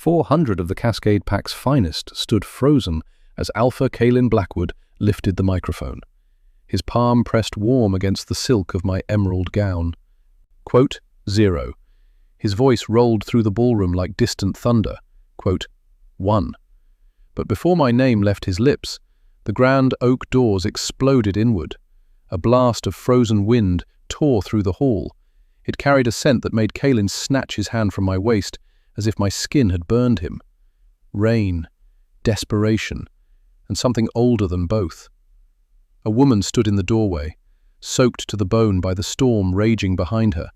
400 of the Cascade Pack's finest stood frozen as Alpha Kalin Blackwood lifted the microphone. His palm pressed warm against the silk of my emerald gown. Quote, 0. His voice rolled through the ballroom like distant thunder. Quote, 1. But before my name left his lips, the grand oak doors exploded inward. A blast of frozen wind tore through the hall. It carried a scent that made Kalin snatch his hand from my waist, as if my skin had burned him. Rain, desperation, and something older than both. A woman stood in the doorway, soaked to the bone by the storm raging behind her.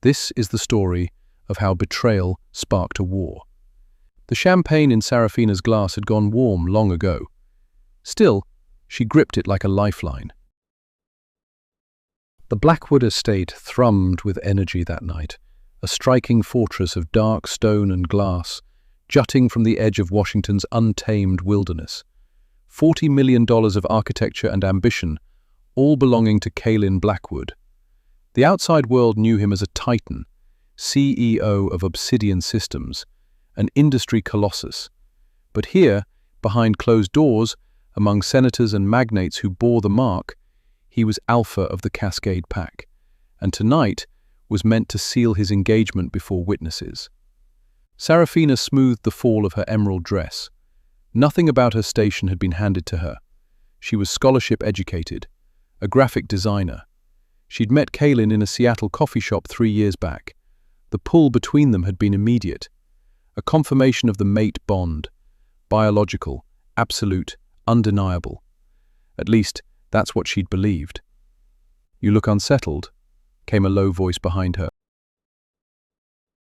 This is the story of how betrayal sparked a war. The champagne in Sarafina's glass had gone warm long ago. Still, she gripped it like a lifeline. The Blackwood estate thrummed with energy that night, a striking fortress of dark stone and glass, jutting from the edge of Washington's untamed wilderness. $40 million of architecture and ambition, all belonging to Kalin Blackwood. The outside world knew him as a titan, CEO of Obsidian Systems, an industry colossus. But here, behind closed doors, among senators and magnates who bore the mark, he was alpha of the Cascade Pack, and tonight was meant to seal his engagement before witnesses. Sarafina smoothed the fall of her emerald dress. Nothing about her station had been handed to her. She was scholarship-educated, a graphic designer. She'd met Kalin in a Seattle coffee shop 3 years back. The pull between them had been immediate, a confirmation of the mate bond, biological, absolute, undeniable. At least, that's what she'd believed. "You look unsettled," came a low voice behind her.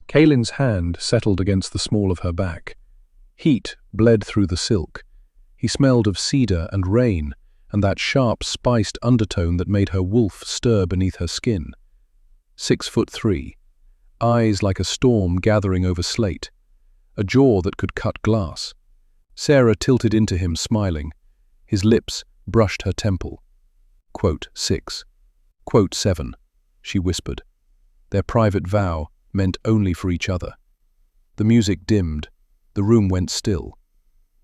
Kalin's hand settled against the small of her back. Heat bled through the silk. He smelled of cedar and rain, and that sharp, spiced undertone that made her wolf stir beneath her skin. 6'3", eyes like a storm gathering over slate, a jaw that could cut glass. Sarah tilted into him, smiling. His lips brushed her temple. Quote 6. Quote 7, she whispered. Their private vow meant only for each other. The music dimmed. The room went still.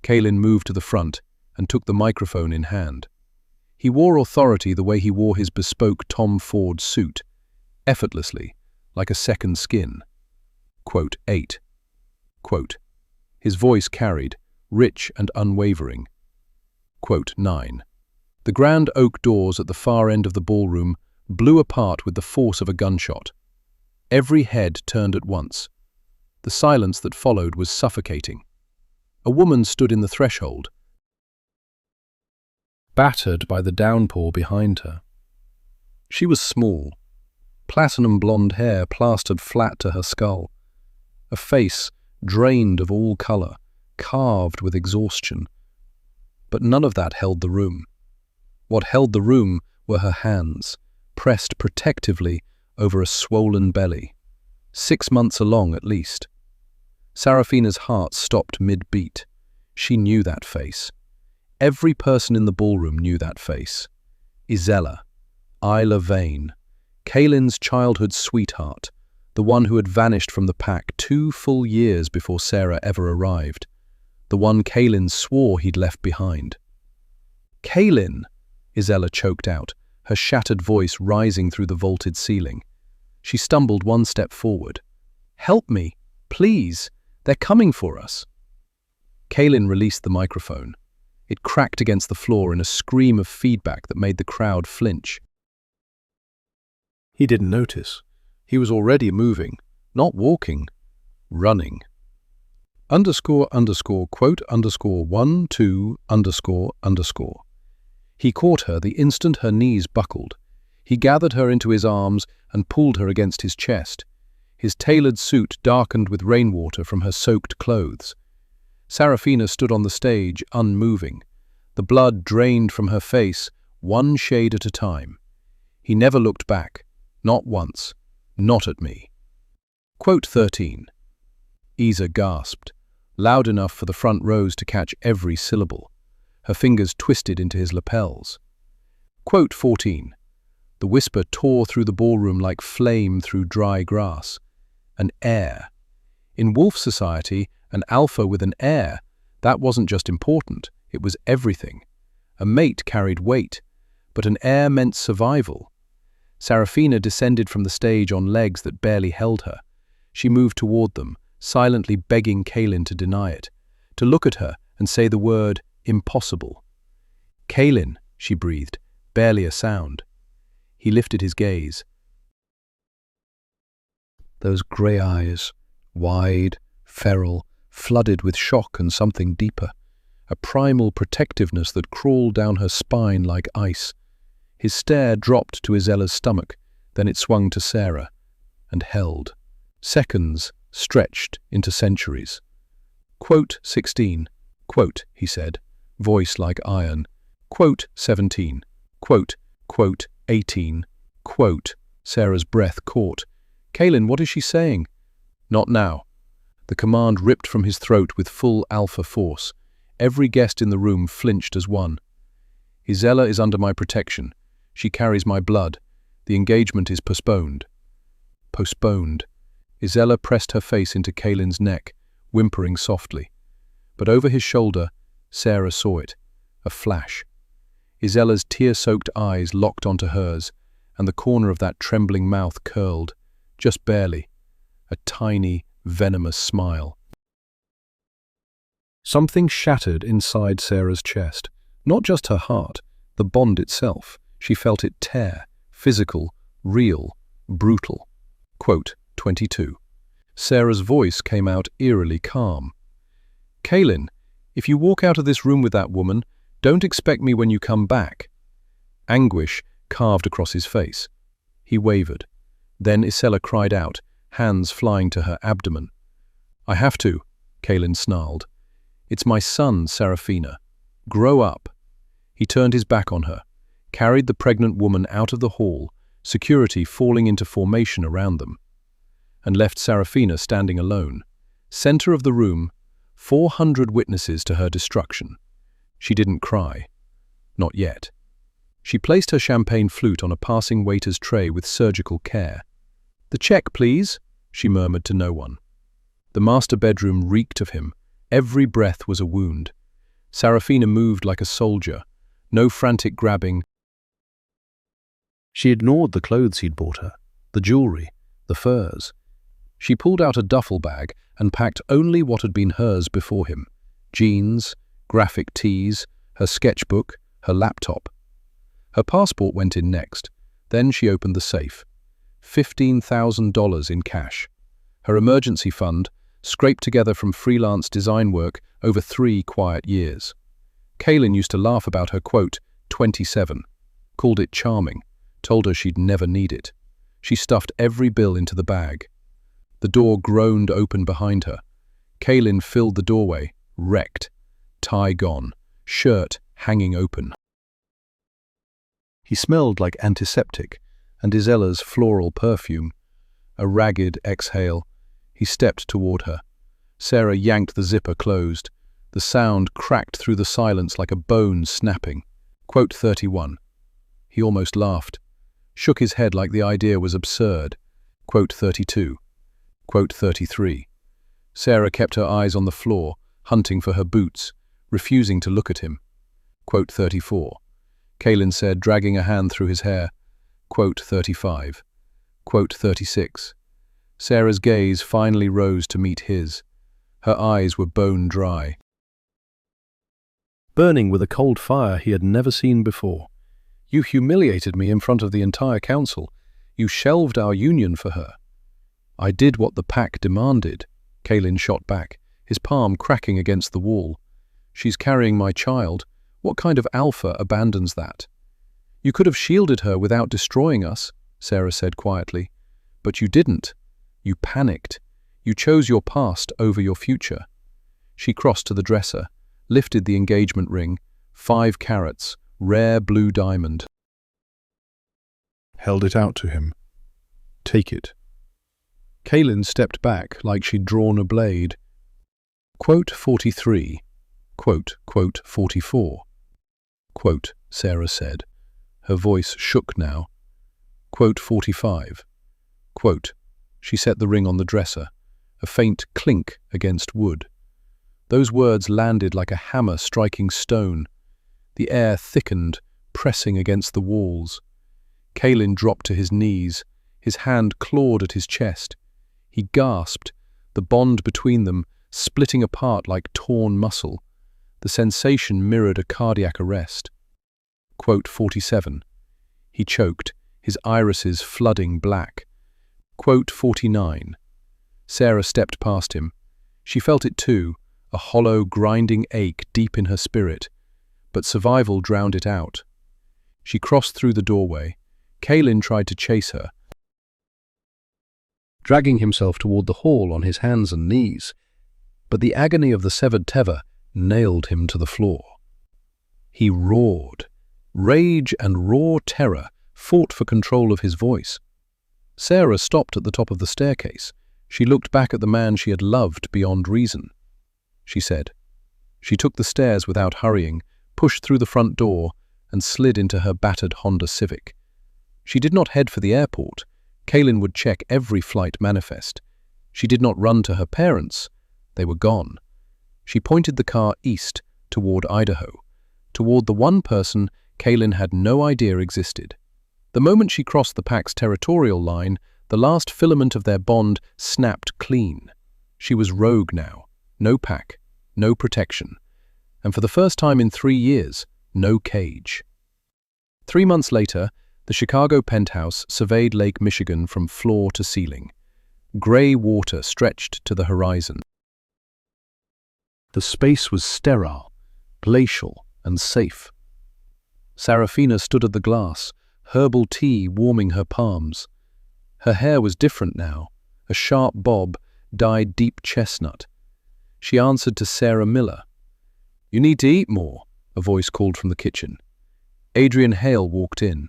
Kalin moved to the front and took the microphone in hand. He wore authority the way he wore his bespoke Tom Ford suit, effortlessly, like a second skin. Quote 8. Quote. His voice carried, rich and unwavering. Quote 9. The grand oak doors at the far end of the ballroom blew apart with the force of a gunshot. Every head turned at once. The silence that followed was suffocating. A woman stood in the threshold, battered by the downpour behind her. She was small, platinum blonde hair plastered flat to her skull, a face drained of all color, carved with exhaustion. But none of that held the room. What held the room were her hands, pressed protectively over a swollen belly. 6 months along, at least. Sarafina's heart stopped mid-beat. She knew that face. Every person in the ballroom knew that face. Isella, Isla Vane, Kalin's childhood sweetheart, the one who had vanished from the pack 2 full years before Sarah ever arrived, the one Kalin swore he'd left behind. Kalin, Isella choked out, her shattered voice rising through the vaulted ceiling. She stumbled 1 step forward. "Help me, please, they're coming for us." Kalin released the microphone. It cracked against the floor in a scream of feedback that made the crowd flinch. He didn't notice. He was already moving, not walking, running. ___, quote __, 12 ___. He caught her the instant her knees buckled. He gathered her into his arms and pulled her against his chest. His tailored suit darkened with rainwater from her soaked clothes. Sarafina stood on the stage, unmoving. The blood drained from her face, 1 shade at a time. He never looked back, not once, not at me. Quote 13. Isa gasped, loud enough for the front rows to catch every syllable. Her fingers twisted into his lapels. Quote 14. The whisper tore through the ballroom like flame through dry grass. An heir. In wolf society, An alpha with an heir, that wasn't just important, it was everything. A mate carried weight, but an heir meant survival. Sarafina descended from the stage on legs that barely held her. She moved toward them, silently begging Kaelin to deny it, to look at her and say the word impossible. "Kaelin," she breathed, barely a sound. He lifted his gaze. Those grey eyes, wide, feral, flooded with shock and something deeper, a primal protectiveness that crawled down her spine like ice. His stare dropped to Isella's stomach, then it swung to Sarah, and held. Seconds stretched into centuries. "Quote 16, quote," he said, voice like iron. "Quote 17, quote, 18, quote." Sarah's breath caught. "Kaelin, what is she saying?" "Not now." The command ripped from his throat with full alpha force. Every guest in the room flinched as one. "Isella is under my protection. She carries my blood. The engagement is postponed." Postponed. Isella pressed her face into Kaelin's neck, whimpering softly. But over his shoulder, Sarah saw it. A flash. Isella's tear-soaked eyes locked onto hers, and the corner of that trembling mouth curled, just barely. A tiny, venomous smile. Something shattered inside Sarah's chest. Not just her heart, the bond itself. She felt it tear, physical, real, brutal. Quote 22. Sarah's voice came out eerily calm. "Kaelin, if you walk out of this room with that woman, don't expect me when you come back." Anguish carved across his face. He wavered. Then Isella cried out, hands flying to her abdomen. "I have to," Kaelin snarled. "It's my son, Sarafina. Grow up." He turned his back on her, carried the pregnant woman out of the hall, security falling into formation around them, and left Sarafina standing alone, center of the room, 400 witnesses to her destruction. She didn't cry. Not yet. She placed her champagne flute on a passing waiter's tray with surgical care. "The check, please," she murmured to no one. The master bedroom reeked of him. Every breath was a wound. Sarafina moved like a soldier. No frantic grabbing. She ignored the clothes he'd bought her, the jewelry, the furs. She pulled out a duffel bag and packed only what had been hers before him. Jeans, graphic tees, her sketchbook, her laptop. Her passport went in next. Then she opened the safe. $15,000 in cash. Her emergency fund, scraped together from freelance design work over 3 quiet years. Kaelin used to laugh about her, quote, 27, called it charming, told her she'd never need it. She stuffed every bill into the bag. The door groaned open behind her. Kaelin filled the doorway, wrecked, tie gone, shirt hanging open. He smelled like antiseptic and Isella's floral perfume. A ragged exhale. He stepped toward her. Sarah yanked the zipper closed. The sound cracked through the silence like a bone snapping. Quote 31. He almost laughed. Shook his head like the idea was absurd. Quote 32. Quote 33. Sarah kept her eyes on the floor, hunting for her boots, refusing to look at him. Quote 34. Kaelin said, dragging a hand through his hair. Quote 35. Quote 36. Sarah's gaze finally rose to meet his. Her eyes were bone dry, burning with a cold fire he had never seen before. "You humiliated me in front of the entire council. You shelved our union for her." "I did what the pack demanded," Kaelin shot back, his palm cracking against the wall. "She's carrying my child. What kind of alpha abandons that?" "You could have shielded her without destroying us," Sarah said quietly. "But you didn't. You panicked. You chose your past over your future." She crossed to the dresser, lifted the engagement ring, 5 carats, rare blue diamond. Held it out to him. "Take it." Kaelin stepped back like she'd drawn a blade. Quote 43. Quote 44. Quote, Sarah said. Her voice shook now. Quote 45. Quote. She set the ring on the dresser, a faint clink against wood. Those words landed like a hammer striking stone. The air thickened, pressing against the walls. Kalin dropped to his knees. His hand clawed at his chest. He gasped, the bond between them splitting apart like torn muscle. The sensation mirrored a cardiac arrest. Quote 47. He choked, his irises flooding black. Quote 49. Sarah stepped past him. She felt it too, a hollow, grinding ache deep in her spirit, but survival drowned it out. She crossed through the doorway. Kalin tried to chase her, dragging himself toward the hall on his hands and knees, but the agony of the severed tether nailed him to the floor. He roared. Rage and raw terror fought for control of his voice. Sarah stopped at the top of the staircase. She looked back at the man she had loved beyond reason. She said. She took the stairs without hurrying, pushed through the front door, and slid into her battered Honda Civic. She did not head for the airport. Kalin would check every flight manifest. She did not run to her parents. They were gone. She pointed the car east, toward Idaho, toward the one person Kalin had no idea existed. The moment she crossed the pack's territorial line, the last filament of their bond snapped clean. She was rogue now. No pack, no protection. And for the first time in 3 years, no cage. 3 months later, the Chicago penthouse surveyed Lake Michigan from floor to ceiling. Gray water stretched to the horizon. The space was sterile, glacial, and safe. Sarafina stood at the glass, herbal tea warming her palms. Her hair was different now, a sharp bob, dyed deep chestnut. She answered to Sarah Miller. "You need to eat more," a voice called from the kitchen. Adrian Hale walked in.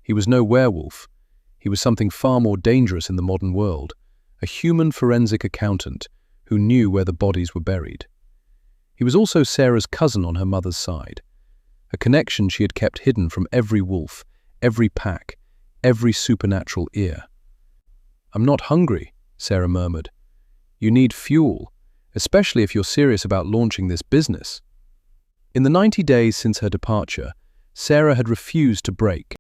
He was no werewolf. He was something far more dangerous in the modern world, a human forensic accountant who knew where the bodies were buried. He was also Sarah's cousin on her mother's side, a connection she had kept hidden from every wolf, every pack, every supernatural ear. "I'm not hungry," Sarah murmured. "You need fuel, especially if you're serious about launching this business." In the 90 days since her departure, Sarah had refused to break.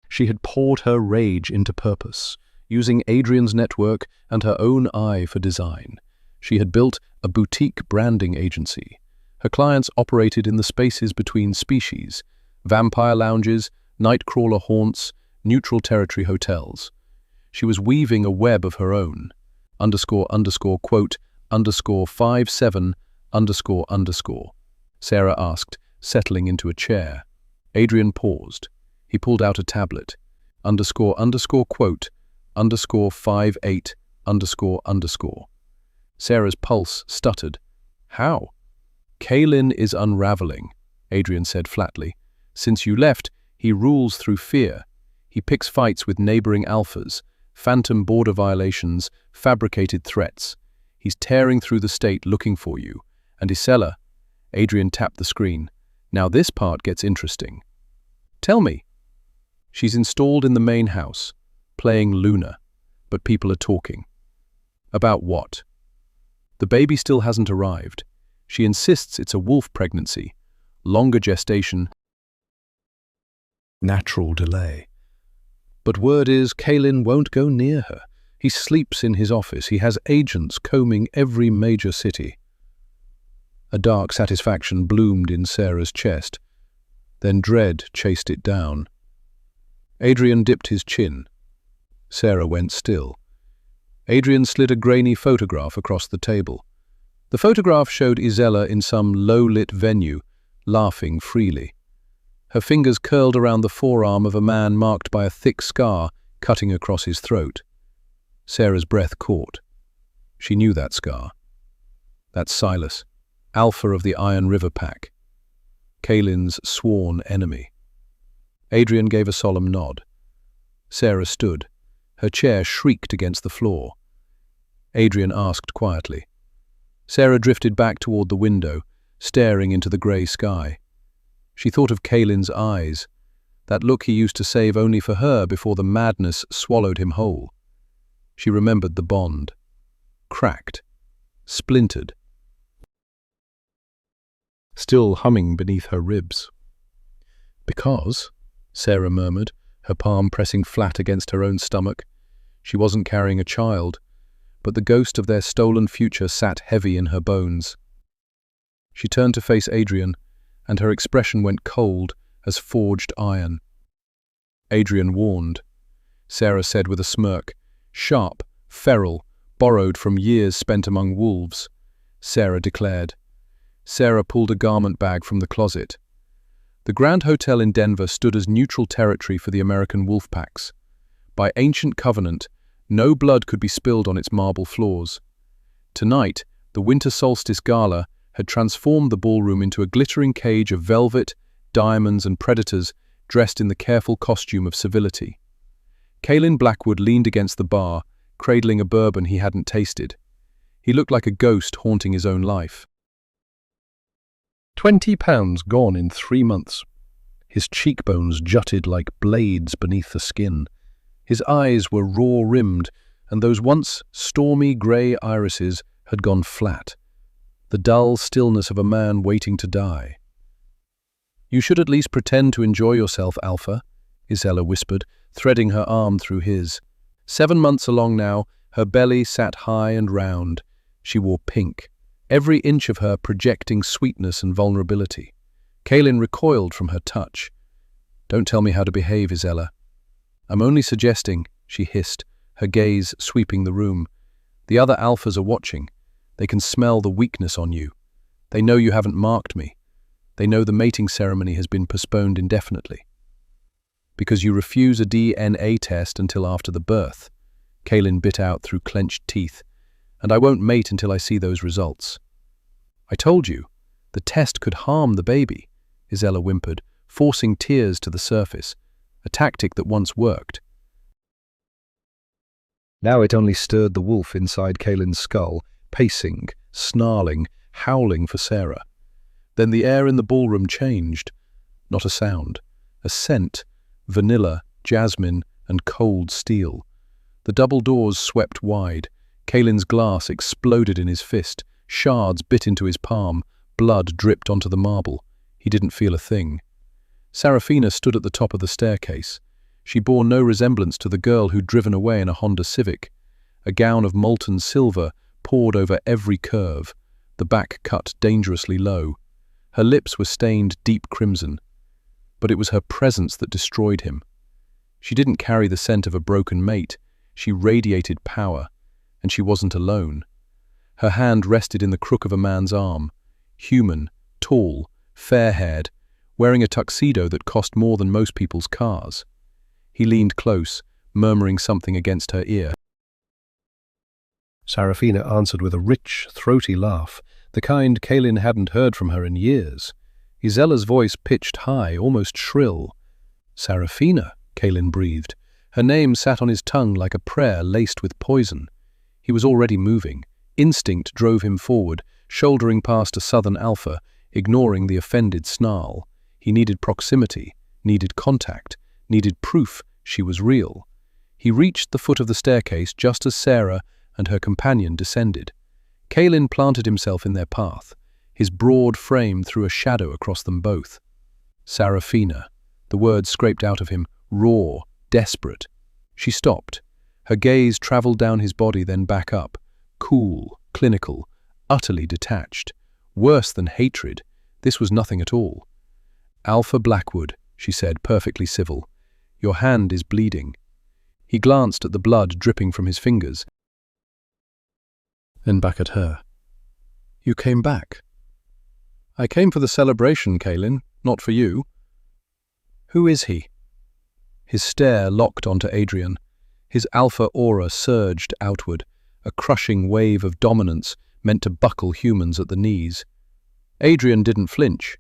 She had poured her rage into purpose, using Adrian's network and her own eye for design. She had built a boutique branding agency. Her clients operated in the spaces between species, vampire lounges, nightcrawler haunts, neutral territory hotels. She was weaving a web of her own. __quote _57 __. Sarah asked, settling into a chair. Adrian paused. He pulled out a tablet. __quote _58 __. Sarah's pulse stuttered. "How?" "Kalin is unraveling," Adrian said flatly. "Since you left, he rules through fear. He picks fights with neighboring alphas, phantom border violations, fabricated threats. He's tearing through the state looking for you. And Isela," Adrian tapped the screen. "Now this part gets interesting." "Tell me." "She's installed in the main house, playing Luna, but people are talking." "About what?" "The baby still hasn't arrived. She insists it's a wolf pregnancy, longer gestation, natural delay. But word is Kalin won't go near her. He sleeps in his office. He has agents combing every major city." A dark satisfaction bloomed in Sarah's chest. Then dread chased it down. Adrian dipped his chin. Sarah went still. Adrian slid a grainy photograph across the table. The photograph showed Isela in some low-lit venue, laughing freely. Her fingers curled around the forearm of a man marked by a thick scar cutting across his throat. Sarah's breath caught. She knew that scar. That's Silas, alpha of the Iron River Pack, Kalin's sworn enemy. Adrian gave a solemn nod. Sarah stood. Her chair shrieked against the floor. Adrian asked quietly. Sarah drifted back toward the window, staring into the grey sky. She thought of Kalin's eyes, that look he used to save only for her before the madness swallowed him whole. She remembered the bond. Cracked. splintered, still humming beneath her ribs. "Because," Sarah murmured, her palm pressing flat against her own stomach, she wasn't carrying a child, but the ghost of their stolen future sat heavy in her bones. She turned to face Adrian, and her expression went cold as forged iron. Adrian warned. Sarah said with a smirk, sharp, feral, borrowed from years spent among wolves. Sarah declared. Sarah pulled a garment bag from the closet. The Grand Hotel in Denver stood as neutral territory for the American wolf packs. By ancient covenant, no blood could be spilled on its marble floors. Tonight, the Winter Solstice Gala had transformed the ballroom into a glittering cage of velvet, diamonds and predators dressed in the careful costume of civility. Cailin Blackwood leaned against the bar, cradling a bourbon he hadn't tasted. He looked like a ghost haunting his own life. £20 gone in 3 months. His cheekbones jutted like blades beneath the skin. His eyes were raw-rimmed, and those once stormy grey irises had gone flat. The dull stillness of a man waiting to die. "You should at least pretend to enjoy yourself, Alpha," Isella whispered, threading her arm through his. 7 months along now, her belly sat high and round. She wore pink, every inch of her projecting sweetness and vulnerability. Cailin recoiled from her touch. "Don't tell me how to behave, Isella." "I'm only suggesting," she hissed, her gaze sweeping the room. "The other alphas are watching. They can smell the weakness on you. They know you haven't marked me. They know the mating ceremony has been postponed indefinitely. Because you refuse a DNA test until after the birth," Cailin bit out through clenched teeth, "and I won't mate until I see those results." "I told you, the test could harm the baby," Isella whimpered, forcing tears to the surface, a tactic that once worked. Now it only stirred the wolf inside Cailin's skull, pacing, snarling, howling for Sarah. Then the air in the ballroom changed. Not a sound. A scent, vanilla, jasmine, and cold steel. The double doors swept wide. Cailin's glass exploded in his fist. Shards bit into his palm. Blood dripped onto the marble. He didn't feel a thing. Sarafina stood at the top of the staircase. She bore no resemblance to the girl who'd driven away in a Honda Civic. A gown of molten silver poured over every curve, the back cut dangerously low. Her lips were stained deep crimson. But it was her presence that destroyed him. She didn't carry the scent of a broken mate. She radiated power, and she wasn't alone. Her hand rested in the crook of a man's arm. Human, tall, fair-haired, wearing a tuxedo that cost more than most people's cars. He leaned close, murmuring something against her ear. Sarafina answered with a rich, throaty laugh, the kind Cailin hadn't heard from her in years. Isella's voice pitched high, almost shrill. "Sarafina," Cailin breathed. Her name sat on his tongue like a prayer laced with poison. He was already moving. Instinct drove him forward, shouldering past a southern alpha, ignoring the offended snarl. He needed proximity, needed contact, needed proof she was real. He reached the foot of the staircase just as Sarah and her companion descended. Cailin planted himself in their path. His broad frame threw a shadow across them both. "Sarafina," the words scraped out of him, raw, desperate. She stopped. Her gaze traveled down his body, then back up. Cool, clinical, utterly detached. Worse than hatred, this was nothing at all. "Alpha Blackwood," she said, perfectly civil. "Your hand is bleeding." He glanced at the blood dripping from his fingers, then back at her. "You came back." "I came for the celebration, Cailin, not for you." "Who is he?" His stare locked onto Adrian. His alpha aura surged outward, a crushing wave of dominance meant to buckle humans at the knees. Adrian didn't flinch.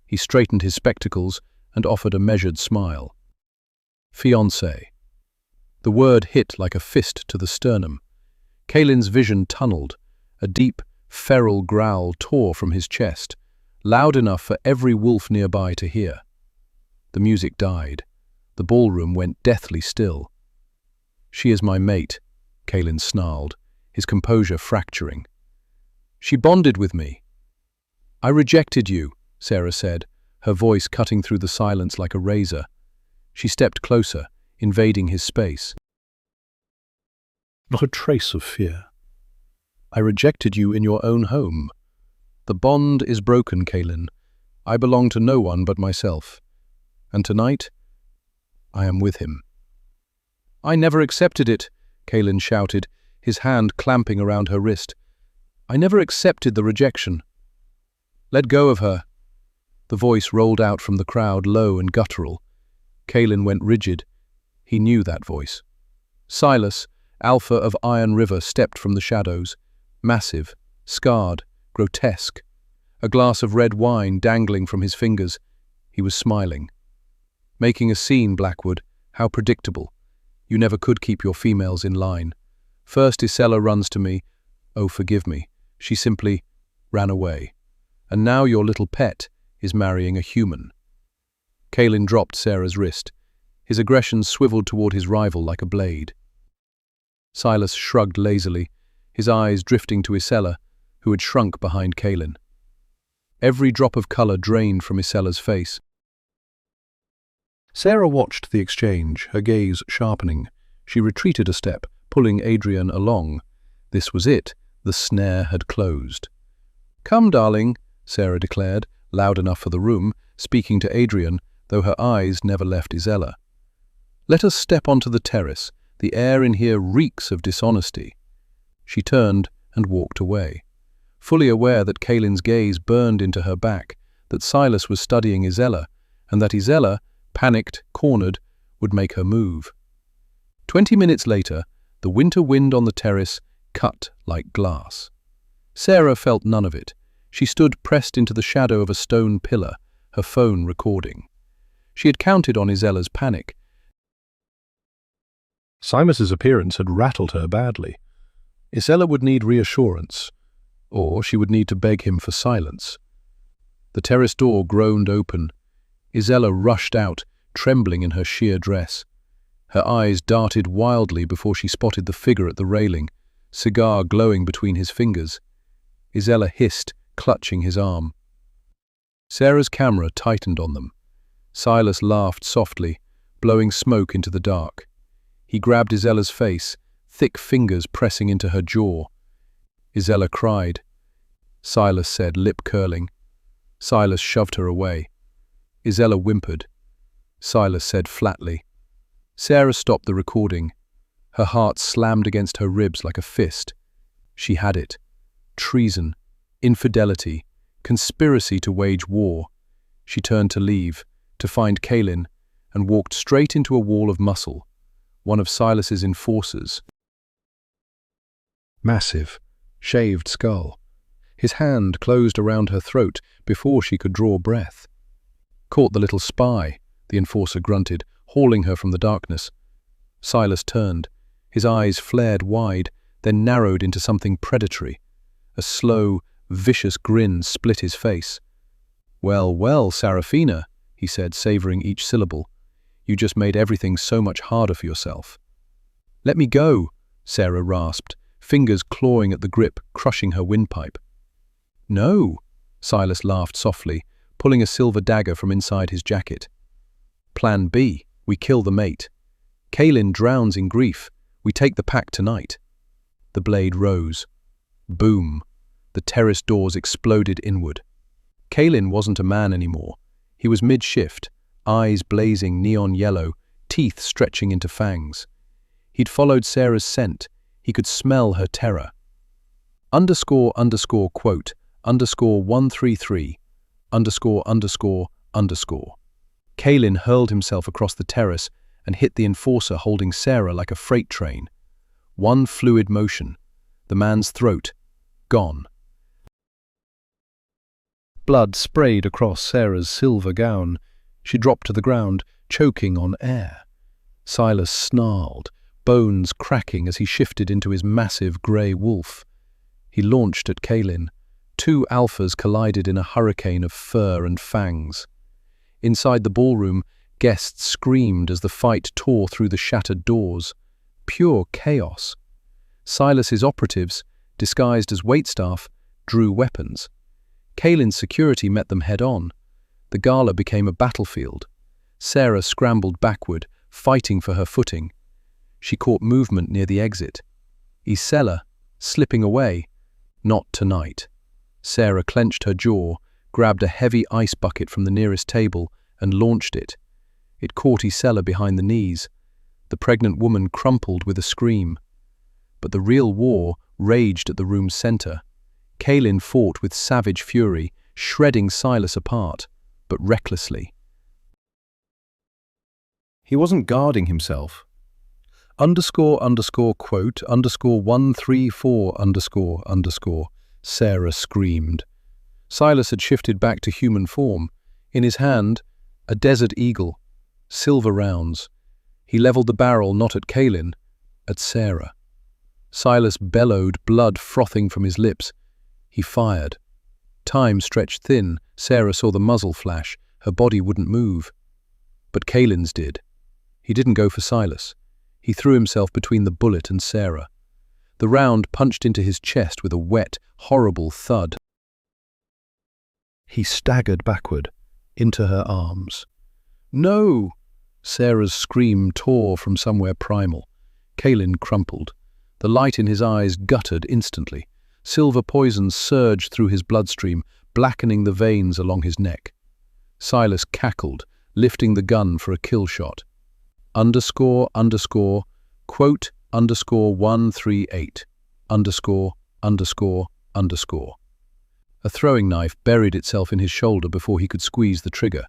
He straightened his spectacles and offered a measured smile. "Fiancé." The word hit like a fist to the sternum. Cailin's vision tunneled. A deep, feral growl tore from his chest, loud enough for every wolf nearby to hear. The music died. The ballroom went deathly still. "She is my mate," Cailin snarled, his composure fracturing. She bonded with me. I rejected you, Sarah said, her voice cutting through the silence like a razor. She stepped closer, invading his space. Not a trace of fear. I rejected you in your own home. The bond is broken, Kaylin. I belong to no one but myself. And tonight, I am with him. I never accepted it, Kaylin shouted, his hand clamping around her wrist. I never accepted the rejection. Let go of her. The voice rolled out from the crowd, low and guttural. Kaylin went rigid. He knew that voice. Silas, Alpha of Iron River, stepped from the shadows, massive, scarred, grotesque. A glass of red wine dangling from his fingers. He was smiling. Making a scene, Blackwood. How predictable. You never could keep your females in line. First Isella runs to me. Oh, forgive me. She simply ran away. And now your little pet is marrying a human. Kaylin dropped Sarah's wrist. His aggression swiveled toward his rival like a blade. Silas shrugged lazily, his eyes drifting to Isella, who had shrunk behind Kaylin. Every drop of colour drained from Isella's face. Sarah watched the exchange, her gaze sharpening. She retreated a step, pulling Adrian along. This was it. The snare had closed. "Come, darling," Sarah declared, loud enough for the room, speaking to Adrian, though her eyes never left Isella. "Let us step onto the terrace. The air in here reeks of dishonesty." She turned and walked away, fully aware that Kaylin's gaze burned into her back, that Silas was studying Isella, and that Isella, panicked, cornered, would make her move. 20 minutes later, the winter wind on the terrace cut like glass. Sarah felt none of it. She stood pressed into the shadow of a stone pillar, her phone recording. She had counted on Isella's panic. Silas's appearance had rattled her badly. Isella would need reassurance, or she would need to beg him for silence. The terrace door groaned open. Isella rushed out, trembling in her sheer dress. Her eyes darted wildly before she spotted the figure at the railing, cigar glowing between his fingers. Isella hissed, clutching his arm. Sarah's camera tightened on them. Silas laughed softly, blowing smoke into the dark. He grabbed Isella's face, thick fingers pressing into her jaw. Isella cried. Silas said, lip curling. Silas shoved her away. Isella whimpered. Silas said flatly. Sarah stopped the recording. Her heart slammed against her ribs like a fist. She had it. Treason, infidelity, conspiracy to wage war. She turned to leave, to find Kaylin, and walked straight into a wall of muscle, one of Silas's enforcers. Massive, shaved skull. His hand closed around her throat before she could draw breath. "Caught the little spy," the enforcer grunted, hauling her from the darkness. Silas turned. His eyes flared wide, then narrowed into something predatory. A slow, vicious grin split his face. "Well, well, Sarafina," he said, savoring each syllable. "You just made everything so much harder for yourself." "Let me go," Sarah rasped, fingers clawing at the grip, crushing her windpipe. "No," Silas laughed softly, pulling a silver dagger from inside his jacket. "Plan B, we kill the mate. Kaylin drowns in grief. We take the pack tonight." The blade rose. Boom. The terrace doors exploded inward. Kaylin wasn't a man anymore. He was mid-shift, eyes blazing neon yellow, teeth stretching into fangs. He'd followed Sarah's scent. He could smell her terror. ___quote, _133, ____. Kaylin hurled himself across the terrace and hit the enforcer holding Sarah like a freight train. One fluid motion. The man's throat. Gone. Blood sprayed across Sarah's silver gown. She dropped to the ground, choking on air. Silas snarled, bones cracking as he shifted into his massive grey wolf. He launched at Kaylin. Two alphas collided in a hurricane of fur and fangs. Inside the ballroom, guests screamed as the fight tore through the shattered doors. Pure chaos. Silas's operatives, disguised as waitstaff, drew weapons. Kaylin's security met them head-on. The gala became a battlefield. Sarah scrambled backward, fighting for her footing. She caught movement near the exit. Isela, slipping away. Not tonight. Sarah clenched her jaw, grabbed a heavy ice bucket from the nearest table, and launched it. It caught Isela behind the knees. The pregnant woman crumpled with a scream. But the real war raged at the room's center. Kaylin fought with savage fury, shredding Silas apart, but recklessly. He wasn't guarding himself. __quote _134 Sarah screamed. Silas had shifted back to human form. In his hand, a desert eagle, silver rounds. He leveled the barrel not at Kaylin, at Sarah. Silas bellowed, blood frothing from his lips. He fired. Time stretched thin. Sarah saw the muzzle flash. Her body wouldn't move. But Kaylin's did. He didn't go for Silas. He threw himself between the bullet and Sarah. The round punched into his chest with a wet, horrible thud. He staggered backward, into her arms. "No!" Sarah's scream tore from somewhere primal. Kaylin crumpled. The light in his eyes guttered instantly. Silver poison surged through his bloodstream, blackening the veins along his neck. Silas cackled, lifting the gun for a kill shot. __quote _138 ___. A throwing knife buried itself in his shoulder before he could squeeze the trigger.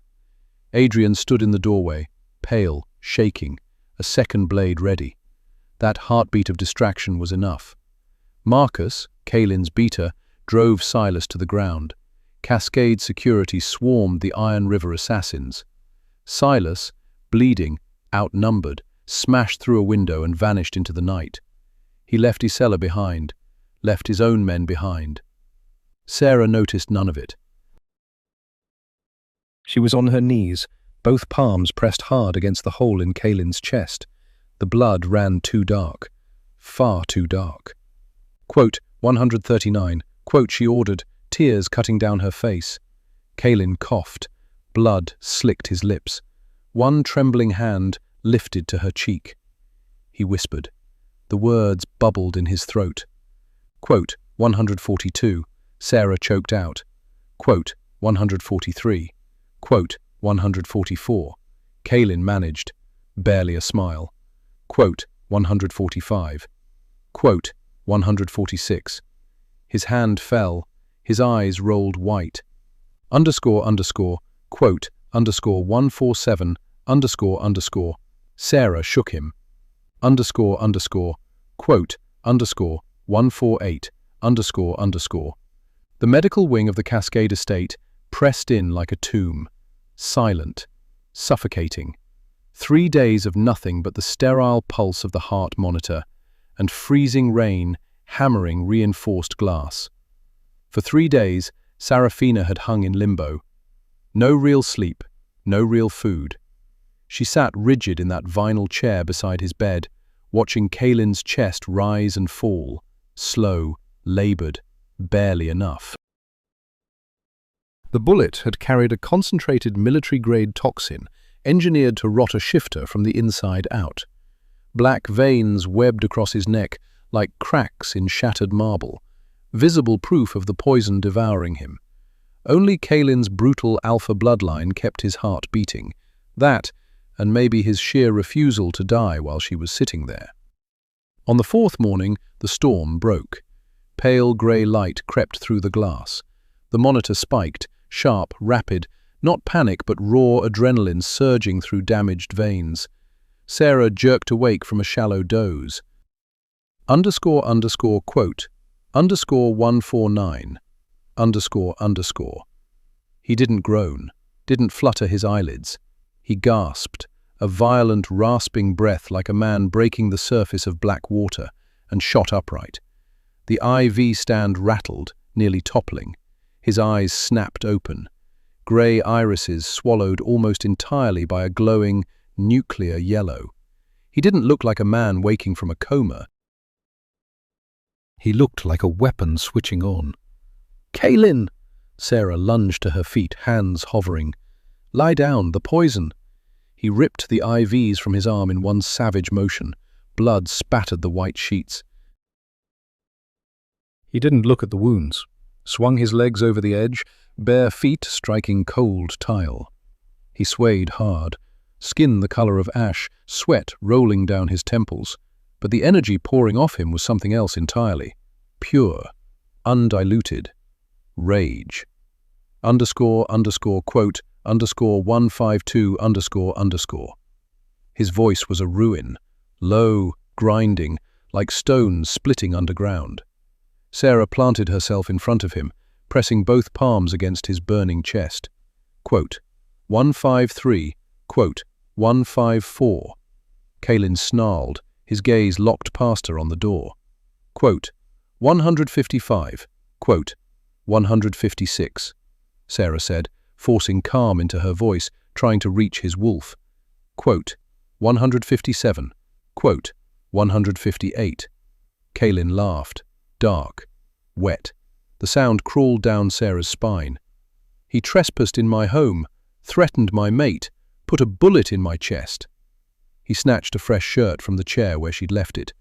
Adrian stood in the doorway, pale, shaking, a second blade ready. That heartbeat of distraction was enough. Marcus, Kaylin's beater, drove Silas to the ground. Cascade security swarmed the Iron River assassins. Silas, bleeding, outnumbered, smashed through a window and vanished into the night. He left Isela behind, left his own men behind. Sarah noticed none of it. She was on her knees, both palms pressed hard against the hole in Kaylin's chest. The blood ran too dark, far too dark. Quote 139, quote she ordered, tears cutting down her face. Kaylin coughed. Blood slicked his lips. One trembling hand lifted to her cheek. He whispered. The words bubbled in his throat. Quote 142, Sarah choked out. Quote 143. Quote 144. Kaylin managed. Barely a smile. Quote 145. Quote 146. His hand fell. His eyes rolled white. Quote 147. Sarah shook him. Quote 148. The medical wing of the Cascade estate pressed in like a tomb, silent, suffocating. 3 days of nothing but the sterile pulse of the heart monitor and freezing rain hammering reinforced glass. For 3 days, Sarafina had hung in limbo. No real sleep, no real food. She sat rigid in that vinyl chair beside his bed, watching Kaylin's chest rise and fall, slow, labored, barely enough. The bullet had carried a concentrated military-grade toxin engineered to rot a shifter from the inside out. Black veins webbed across his neck like cracks in shattered marble, visible proof of the poison devouring him. Only Kaylin's brutal alpha bloodline kept his heart beating. That, and maybe his sheer refusal to die while she was sitting there. On the 4th morning, the storm broke. Pale grey light crept through the glass. The monitor spiked, sharp, rapid, not panic but raw adrenaline surging through damaged veins. Sarah jerked awake from a shallow doze. Quote 149. He didn't groan, didn't flutter his eyelids. He gasped, a violent, rasping breath like a man breaking the surface of black water, and shot upright. The IV stand rattled, nearly toppling. His eyes snapped open. Grey irises swallowed almost entirely by a glowing, nuclear yellow. He didn't look like a man waking from a coma. He looked like a weapon switching on. "Kaelin!" Sarah lunged to her feet, hands hovering. "Lie down, the poison!" He ripped the IVs from his arm in one savage motion. Blood spattered the white sheets. He didn't look at the wounds. Swung his legs over the edge, bare feet striking cold tile. He swayed hard, skin the color of ash, sweat rolling down his temples. But the energy pouring off him was something else entirely. Pure, undiluted. Rage. __quote _152 ___. His voice was a ruin, low, grinding, like stones splitting underground. Sarah planted herself in front of him, pressing both palms against his burning chest. Quote, 153, quote, 154. Kaelin snarled, his gaze locked past her on the door. Quote, 155, quote, 156, Sarah said, forcing calm into her voice, trying to reach his wolf. Quote, 157, quote, 158. Kaelin laughed, dark, wet. The sound crawled down Sarah's spine. He trespassed in my home, threatened my mate, put a bullet in my chest. He snatched a fresh shirt from the chair where she'd left it,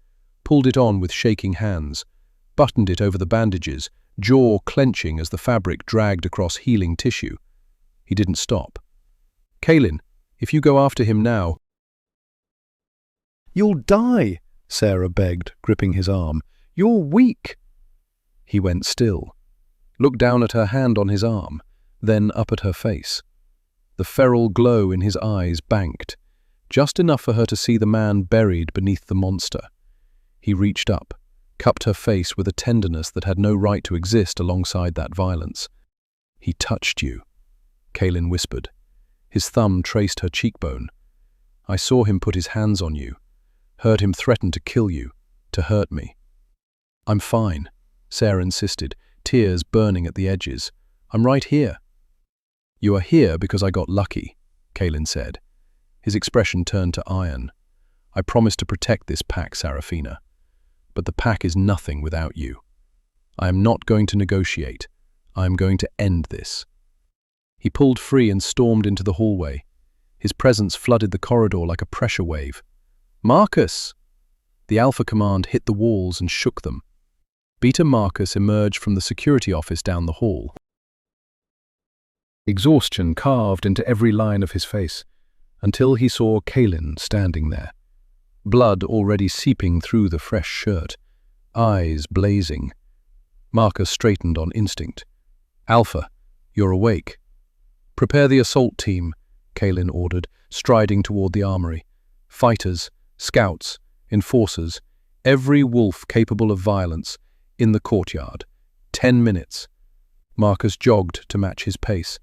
pulled it on with shaking hands, buttoned it over the bandages, jaw clenching as the fabric dragged across healing tissue. He didn't stop. Kaelin, if you go after him now... You'll die, Sarah begged, gripping his arm. You're weak. He went still, looked down at her hand on his arm, then up at her face. The feral glow in his eyes banked, just enough for her to see the man buried beneath the monster. He reached up, cupped her face with a tenderness that had no right to exist alongside that violence. He touched you, Kaelin whispered. His thumb traced her cheekbone. I saw him put his hands on you, heard him threaten to kill you, to hurt me. I'm fine, Sarah insisted, tears burning at the edges. I'm right here. You are here because I got lucky, Kaelin said. His expression turned to iron. I promised to protect this pack, Sarafina. But the pack is nothing without you. I am not going to negotiate. I am going to end this. He pulled free and stormed into the hallway. His presence flooded the corridor like a pressure wave. Marcus! The Alpha Command hit the walls and shook them. Beta Marcus emerged from the security office down the hall. Exhaustion carved into every line of his face, until he saw Kaelin standing there. Blood already seeping through the fresh shirt, eyes blazing. Marcus straightened on instinct. Alpha, you're awake. Prepare the assault team, Kaelin ordered, striding toward the armory. Fighters, scouts, enforcers, every wolf capable of violence, in the courtyard. 10 minutes. Marcus jogged to match his pace.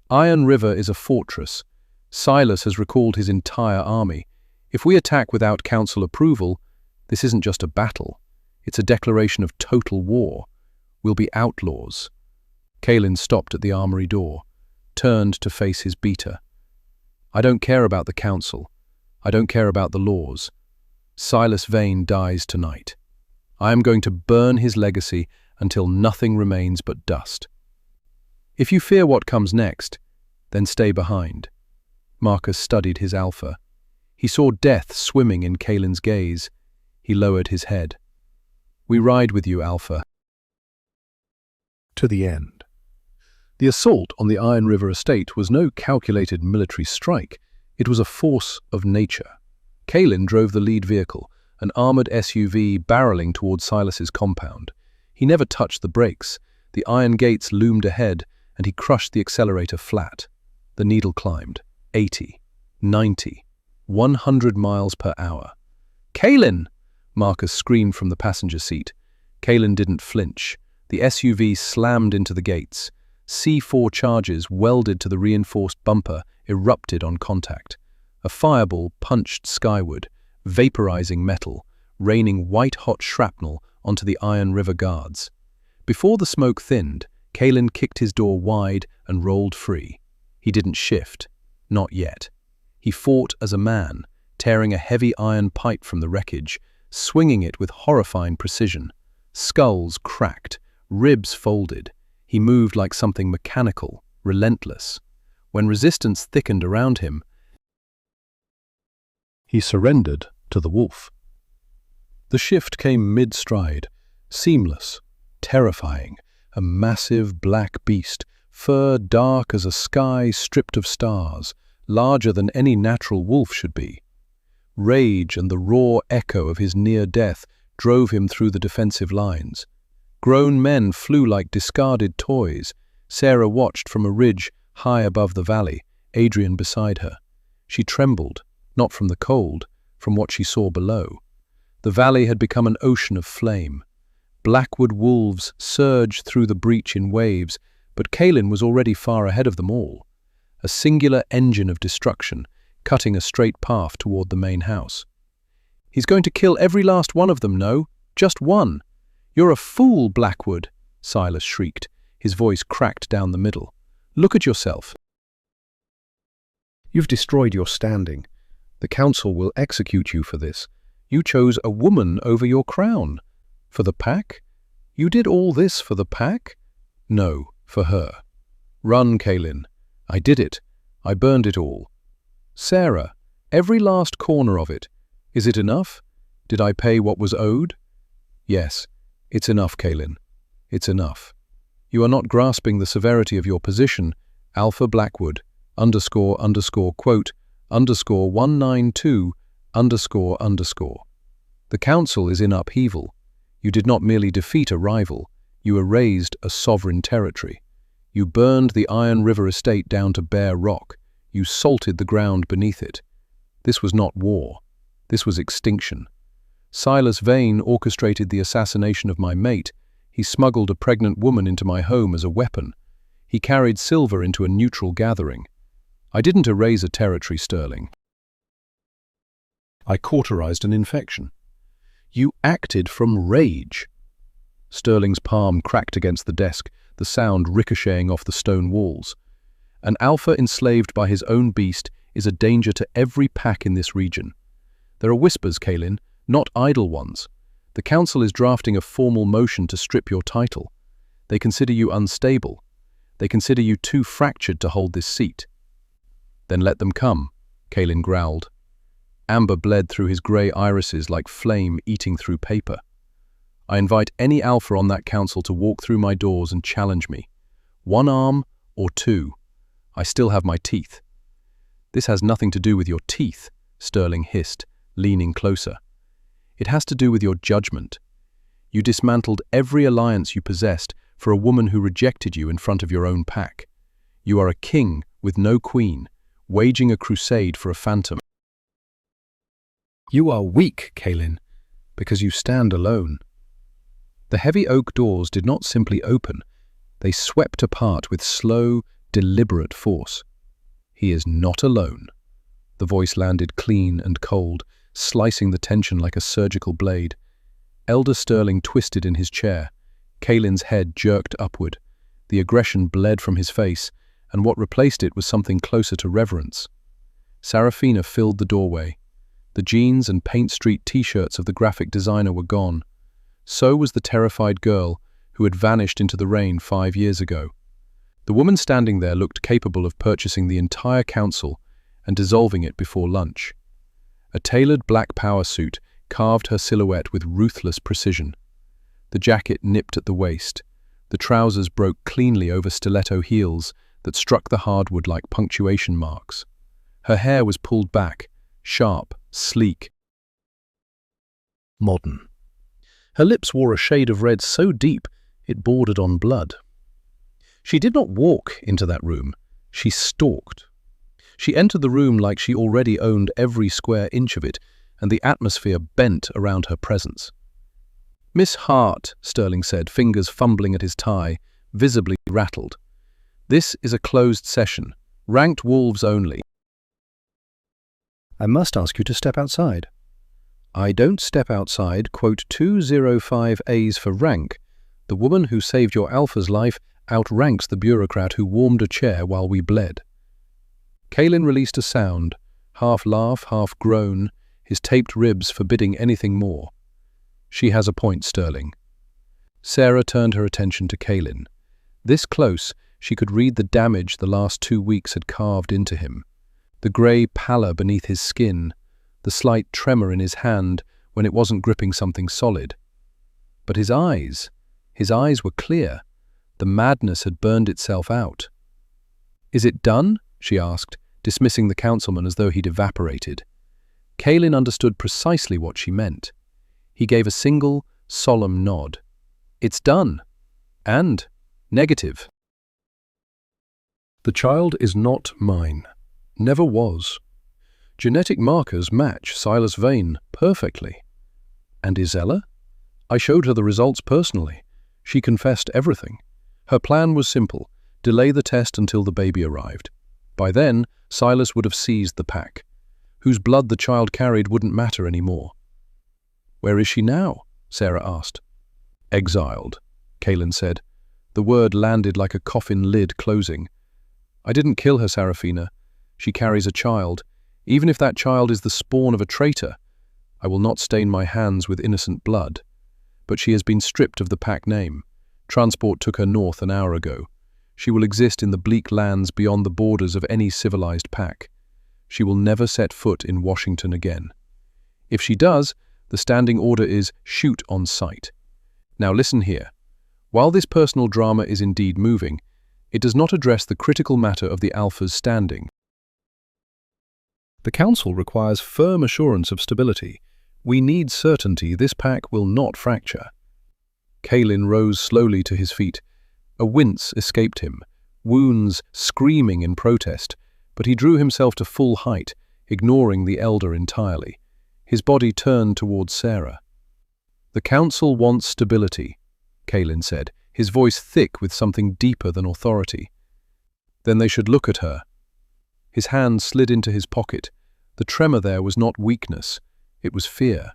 Iron River is a fortress. Silas has recalled his entire army. If we attack without council approval, this isn't just a battle. It's a declaration of total war. We'll be outlaws. Kaelin stopped at the armory door, turned to face his beta. I don't care about the council. I don't care about the laws. Silas Vane dies tonight. I am going to burn his legacy until nothing remains but dust. If you fear what comes next, then stay behind. Marcus studied his Alpha. He saw death swimming in Kaelin's gaze. He lowered his head. We ride with you, Alpha. To the end. The assault on the Iron River estate was no calculated military strike. It was a force of nature. Kaelin drove the lead vehicle, an armored SUV barreling towards Silas's compound. He never touched the brakes. The iron gates loomed ahead, and he crushed the accelerator flat. The needle climbed. 80, 90, 100 miles per hour. Kaelin! Marcus screamed from the passenger seat. Kaelin didn't flinch. The SUV slammed into the gates. C4 charges welded to the reinforced bumper erupted on contact. A fireball punched skyward, vaporizing metal, raining white-hot shrapnel onto the Iron River guards. Before the smoke thinned, Kaelin kicked his door wide and rolled free. He didn't shift. Not yet. He fought as a man, tearing a heavy iron pipe from the wreckage, swinging it with horrifying precision. Skulls cracked, ribs folded. He moved like something mechanical, relentless. When resistance thickened around him, he surrendered to the wolf. The shift came mid-stride, seamless, terrifying, a massive black beast, fur dark as a sky stripped of stars, larger than any natural wolf should be. Rage and the raw echo of his near death drove him through the defensive lines. Grown men flew like discarded toys. Sarah watched from a ridge high above the valley, Adrian beside her. She trembled, not from the cold, from what she saw below. The valley had become an ocean of flame. Blackwood wolves surged through the breach in waves, but Kaelin was already far ahead of them all. A singular engine of destruction, cutting a straight path toward the main house. "He's going to kill every last one of them, no? Just one. You're a fool, Blackwood," Silas shrieked, his voice cracked down the middle. "Look at yourself. You've destroyed your standing. The council will execute you for this. You chose a woman over your crown. For the pack? You did all this for the pack?" "No, for her. Run, Kaelin. I did it. I burned it all." "Sarah, every last corner of it. Is it enough? Did I pay what was owed?" "Yes, it's enough, Kaelin. It's enough. You are not grasping the severity of your position. Alpha Blackwood, __quote, _192, __. The council is in upheaval. You did not merely defeat a rival, you erased a sovereign territory. You burned the Iron River estate down to bare rock. You salted the ground beneath it. This was not war. This was extinction. Silas Vane orchestrated the assassination of my mate. He smuggled a pregnant woman into my home as a weapon. He carried silver into a neutral gathering. I didn't erase a territory, Sterling. I cauterized an infection. You acted from rage. Sterling's palm cracked against the desk, the sound ricocheting off the stone walls. An alpha enslaved by his own beast is a danger to every pack in this region. There are whispers, Kaelin, not idle ones. The council is drafting a formal motion to strip your title. They consider you unstable. They consider you too fractured to hold this seat. Then let them come, Kaelin growled. Amber bled through his grey irises like flame eating through paper. I invite any alpha on that council to walk through my doors and challenge me. 1 arm or 2. I still have my teeth. This has nothing to do with your teeth, Sterling hissed, leaning closer. It has to do with your judgment. You dismantled every alliance you possessed for a woman who rejected you in front of your own pack. You are a king with no queen, waging a crusade for a phantom. You are weak, Kaelin, because you stand alone. The heavy oak doors did not simply open, they swept apart with slow, deliberate force. He is not alone. The voice landed clean and cold, slicing the tension like a surgical blade. Elder Sterling twisted in his chair. Kaelin's head jerked upward. The aggression bled from his face, and what replaced it was something closer to reverence. Sarafina filled the doorway. The jeans and Paint Street t-shirts of the graphic designer were gone. So was the terrified girl who had vanished into the rain 5 years ago. The woman standing there looked capable of purchasing the entire council and dissolving it before lunch. A tailored black power suit carved her silhouette with ruthless precision. The jacket nipped at the waist. The trousers broke cleanly over stiletto heels that struck the hardwood like punctuation marks. Her hair was pulled back, sharp, sleek, modern. Her lips wore a shade of red so deep it bordered on blood. She did not walk into that room. She stalked. She entered the room like she already owned every square inch of it, and the atmosphere bent around her presence. "Miss Hart," Sterling said, fingers fumbling at his tie, visibly rattled. "This is a closed session. Ranked wolves only. I must ask you to step outside." "I don't step outside, quote 205 A's for rank. The woman who saved your alpha's life outranks the bureaucrat who warmed a chair while we bled." Kaelin released a sound, half laugh, half groan, his taped ribs forbidding anything more. "She has a point, Sterling." Sarah turned her attention to Kaelin. This close, she could read the damage the last 2 weeks had carved into him. The grey pallor beneath his skin, the slight tremor in his hand when it wasn't gripping something solid. But his eyes were clear. The madness had burned itself out. "Is it done?" she asked, dismissing the councilman as though he'd evaporated. Kaelin understood precisely what she meant. He gave a single, solemn nod. "It's done. And negative." The child is not mine. Never was. Genetic markers match Silas Vane perfectly. And Isella? I showed her the results personally. She confessed everything. Her plan was simple: delay the test until the baby arrived. By then, Silas would have seized the pack. Whose blood the child carried wouldn't matter anymore. "Where is she now?" Sarah asked. "Exiled," Kaelin said. The word landed like a coffin lid closing. "I didn't kill her, Seraphina. She carries a child. Even if that child is the spawn of a traitor, I will not stain my hands with innocent blood. But she has been stripped of the pack name. Transport took her north an hour ago. She will exist in the bleak lands beyond the borders of any civilized pack. She will never set foot in Washington again. If she does, the standing order is shoot on sight. Now listen here. While this personal drama is indeed moving, it does not address the critical matter of the Alpha's standing. The Council requires firm assurance of stability. We need certainty this pack will not fracture. Kaelin rose slowly to his feet. A wince escaped him, wounds screaming in protest, but he drew himself to full height, ignoring the elder entirely. His body turned towards Sarah. "The Council wants stability," Kaelin said, his voice thick with something deeper than authority. "Then they should look at her." His hand slid into his pocket. The tremor there was not weakness, it was fear.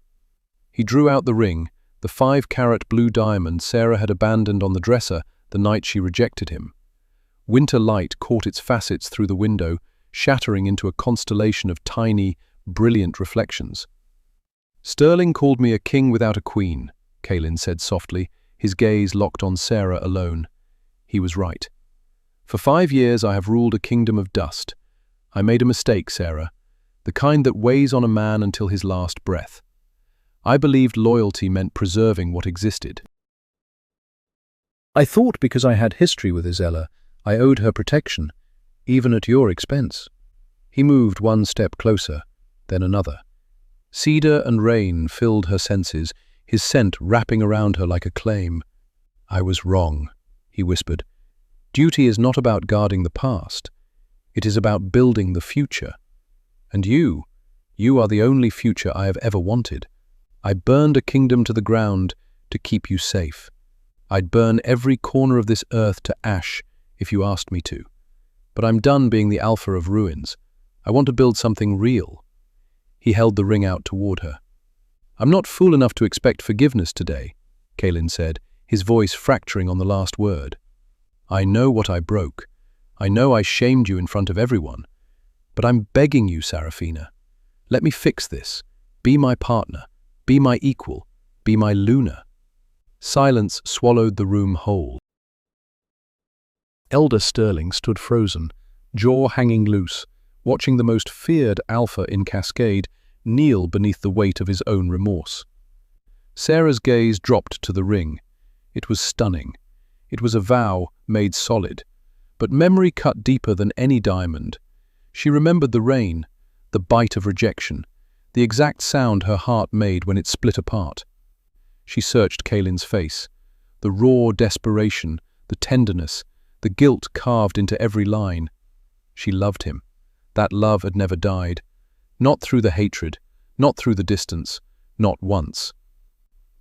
He drew out the ring, the 5-carat blue diamond Sarah had abandoned on the dresser the night she rejected him. Winter light caught its facets through the window, shattering into a constellation of tiny, brilliant reflections. "Sterling called me a king without a queen," Kaelin said softly, his gaze locked on Sarah alone. He was right. "For 5 years I have ruled a kingdom of dust. I made a mistake, Sarah, the kind that weighs on a man until his last breath. I believed loyalty meant preserving what existed. I thought because I had history with Isella, I owed her protection, even at your expense." He moved one step closer, then another. Cedar and rain filled her senses, his scent wrapping around her like a claim. "I was wrong," he whispered. "Duty is not about guarding the past. It is about building the future. And you are the only future I have ever wanted. I burned a kingdom to the ground to keep you safe. I'd burn every corner of this earth to ash if you asked me to. But I'm done being the Alpha of ruins. I want to build something real." He held the ring out toward her. "I'm not fool enough to expect forgiveness today," Kaelin said, his voice fracturing on the last word. "I know what I broke. I know I shamed you in front of everyone. But I'm begging you, Seraphina. Let me fix this. Be my partner. Be my equal. Be my Luna." Silence swallowed the room whole. Elder Sterling stood frozen, jaw hanging loose, watching the most feared Alpha in Cascade kneel beneath the weight of his own remorse. Sarah's gaze dropped to the ring. It was stunning. It was a vow made solid, but memory cut deeper than any diamond. She remembered the rain, the bite of rejection, the exact sound her heart made when it split apart. She searched Kaelin's face, the raw desperation, the tenderness, the guilt carved into every line. She loved him. That love had never died. Not through the hatred, not through the distance, not once.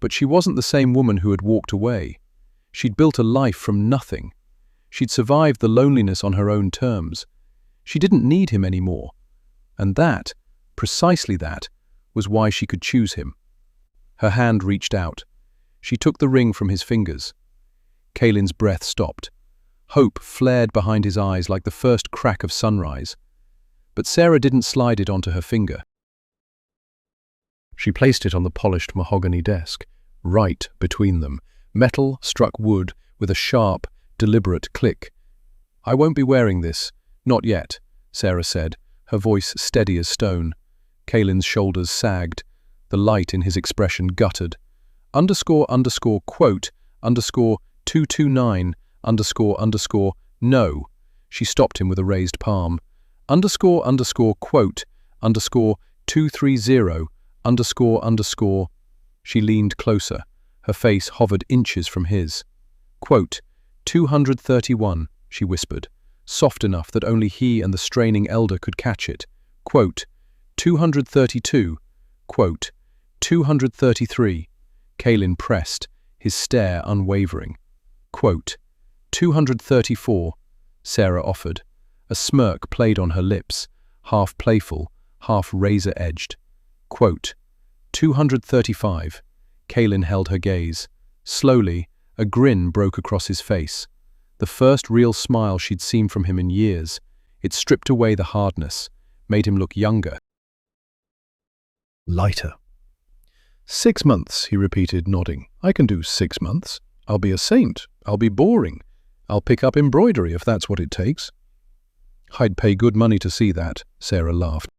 But she wasn't the same woman who had walked away. She'd built a life from nothing. She'd survived the loneliness on her own terms. She didn't need him anymore. And that, precisely that, was why she could choose him. Her hand reached out. She took the ring from his fingers. Kaelin's breath stopped. Hope flared behind his eyes like the first crack of sunrise. But Sarah didn't slide it onto her finger. She placed it on the polished mahogany desk, right between them. Metal struck wood with a sharp, deliberate click. "I won't be wearing this. Not yet," Sarah said, her voice steady as stone. Kaylin's shoulders sagged, the light in his expression guttered. __quote _229 no. She stopped him with a raised palm. __quote _230 She leaned closer. Her face hovered inches from his. Quote, 231, she whispered, soft enough that only he and the straining elder could catch it. Quote, 232. Quote, 233. Kaylin pressed, his stare unwavering. Quote, 234, Sarah offered. A smirk played on her lips, half playful, half razor-edged. Quote, 235. Kaylin held her gaze. Slowly, a grin broke across his face. The first real smile she'd seen from him in years. It stripped away the hardness, made him look younger. Lighter. 6 months, he repeated, nodding. I can do 6 months. I'll be a saint. I'll be boring. I'll pick up embroidery if that's what it takes. I'd pay good money to see that, Sarah laughed.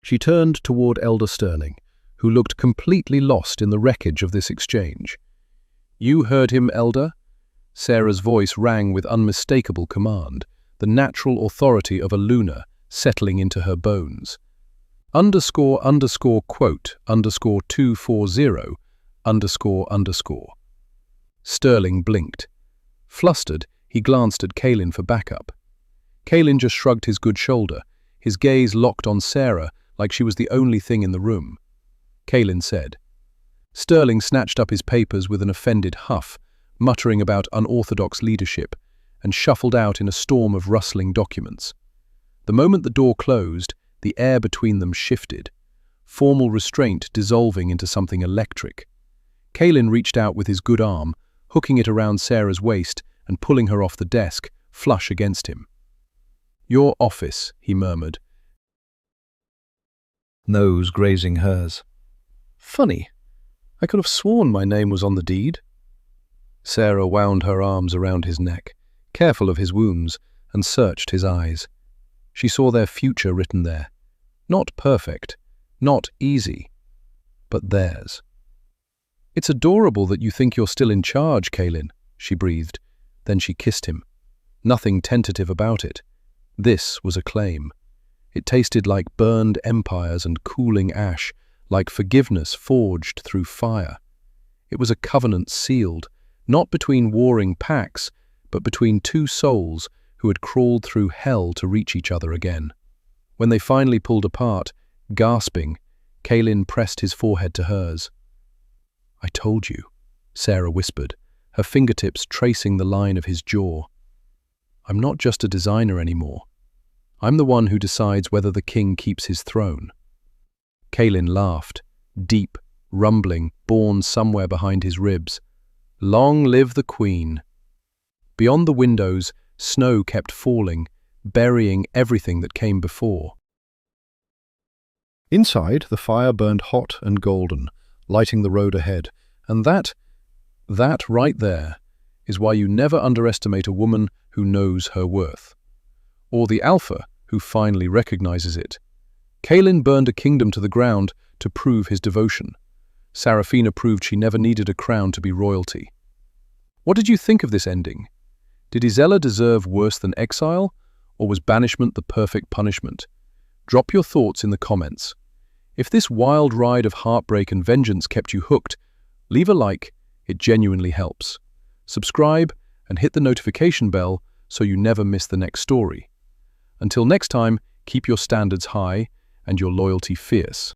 She turned toward Elder Sterling, who looked completely lost in the wreckage of this exchange. You heard him, Elder? Sarah's voice rang with unmistakable command, the natural authority of a lunar settling into her bones. __quote _240 Sterling blinked. Flustered, he glanced at Kaylin for backup. Kaylin just shrugged his good shoulder, his gaze locked on Sarah like she was the only thing in the room. Kaylin said. Sterling snatched up his papers with an offended huff, muttering about unorthodox leadership, and shuffled out in a storm of rustling documents. The moment the door closed, the air between them shifted, formal restraint dissolving into something electric. Kaylin reached out with his good arm, hooking it around Sarah's waist and pulling her off the desk, flush against him. Your office, he murmured, nose grazing hers. Funny. I could have sworn my name was on the deed. Sarah wound her arms around his neck, careful of his wounds, and searched his eyes. She saw their future written there. Not perfect, not easy, but theirs. It's adorable that you think you're still in charge, Kaylin, she breathed. Then she kissed him. Nothing tentative about it. This was a claim. It tasted like burned empires and cooling ash, like forgiveness forged through fire. It was a covenant sealed, not between warring packs, but between two souls who had crawled through hell to reach each other again. When they finally pulled apart, gasping, Kaylin pressed his forehead to hers. I told you, Sarah whispered, her fingertips tracing the line of his jaw. I'm not just a designer anymore. I'm the one who decides whether the king keeps his throne. Kaylin laughed, deep, rumbling, born somewhere behind his ribs. Long live the Queen. Beyond the windows, snow kept falling, burying everything that came before. Inside, the fire burned hot and golden, lighting the road ahead, and that right there is why you never underestimate a woman who knows her worth. Or the alpha who finally recognizes it. Kaylin burned a kingdom to the ground to prove his devotion. Sarafina proved she never needed a crown to be royalty. What did you think of this ending? Did Isella deserve worse than exile, or was banishment the perfect punishment? Drop your thoughts in the comments. If this wild ride of heartbreak and vengeance kept you hooked, leave a like, it genuinely helps. Subscribe and hit the notification bell so you never miss the next story. Until next time, keep your standards high and your loyalty fierce.